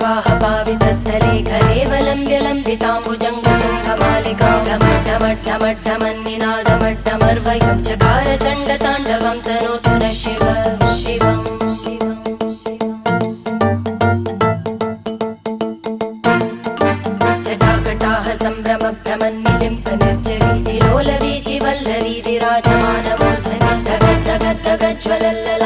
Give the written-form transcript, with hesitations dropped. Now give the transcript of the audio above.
जटाटवीगलज्जलप्रवाहपावितस्थले घलेवलम्ब्य लम्बिताम्बुजङ्गतुङ्गमालिकां ढमड्ढमड्ढमड्ढमन्निनादमड्ढमर्वयं चकार चण्डताण्डवं तनोतु नः शिव शिवम् जटाकटाह सम्भ्रमभ्रमन्निलिम्प निर्जरी विलोलवीचिवल्लरी विराजमानमूर्धनि धगद्धगद्धगज्ज्वलल्ल